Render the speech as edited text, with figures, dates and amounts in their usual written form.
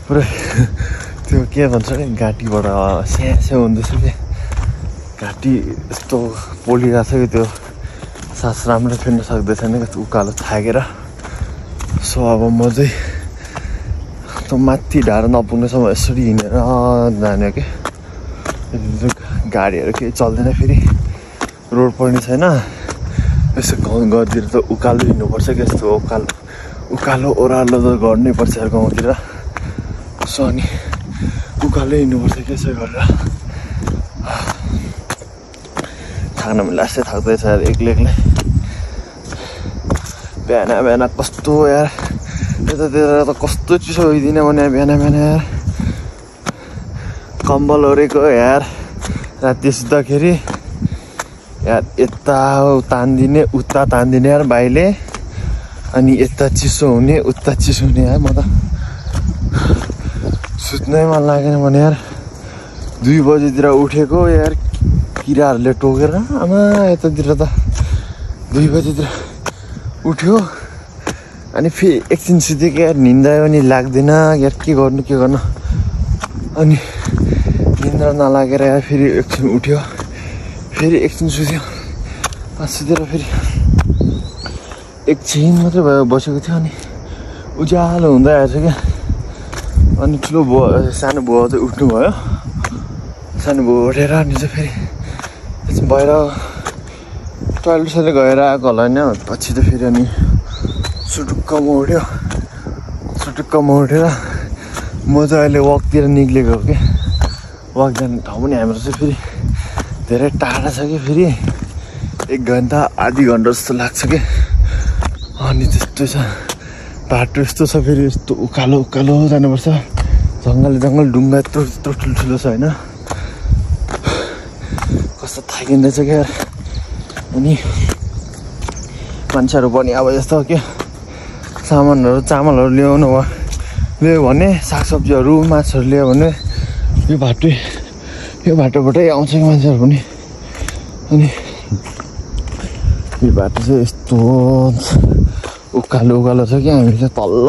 पुरै त्यो के भन्छ नि घाँटीबाट स्यास्या हुँदैछ कि घाँटी यस्तो पोलिरहेको छ कि त्यो सास राम्रो फेर्न सक्दैछैन कि उकालो थाकेर सो अब म चाहिँ त्यो माथि ढाडा नपुग्नेसम्म यसरी हिँडेर जाने कि गाडीहरू केही चल्दैन फेरि रोड पर्ने छैन यसो गाउँतिर त उकालो हिँड्नुपर्छ कि यस्तो उकालो ओह्रालो त गर्नै पर्छ गाउँतिर सो अनि उकालो हिँड्नुपर्छ कि यसो गरेर थाक्न पनि लास्टै थाक्दैछ यार एक्लै बिहान कस्तो यार यतातिर त कस्तो चिसो होइदिने भने बिहान यार कम्बल ओरेको यार राति सुत्दाखेरि यार यता तान्दिने उता तान्दिने यार भाइले अनि यता चिसो हुने उता चिसो हुने यार म त सुत्नै मन लागेन भने यार 2 बजीतिर उठेको यार किराहरूले टोकेर आमा यतातिर त 2 बजीतिर उठ्यो अनि फेरि एकछिन सुतेको यार निन्दा पनि लाग्दैन यार के गर्नु अनि निन्द्रा नलागेर यार फेरि एकछिन उठ्यो फेरि एकछिन सुत्यो सुतेर फेरि एकछिन मात्रै भयो बसेको थियो अनि उज्यालो हुँदै आएछ क्या अनि ठुलो बुवा सानो बुवा चाहिँ उठ्नु भयो सानो बुवा उठेर अनि चाहिँ फेरि बाहिर टोइलेटसले गएर आएको होला नि पछि त फेरि अनि सुटुक्कमा उठेर म चाहिँ अहिले वकतिर निक्लेको हो कि वक जाने ठाउँ पनि हाम्रो चाहिँ फेरि धेरै टाढा छ कि फेरि 1 घन्टा आधी घन्टा जस्तो लाग्छ कि अनि त्यस्तो छ बाटो यस्तो छ फेरि यस्तो उकालो जानुपर्छ जङ्गल ढुङ्गा यत्रो ठुल्ठुलो छ होइन कस्तो थाकिँदैछ क्या अनि मान्छेहरू पनि अब यस्तो के सामानहरू चामलहरू ल्यायो भने सागसब्जीहरू माछहरू ल्यायो भने यो बाटोबाटै आउँछ कि मान्छेहरू पनि अनि यो बाटो चाहिँ यस्तो उकालो छ कि हामी चाहिँ तल्ल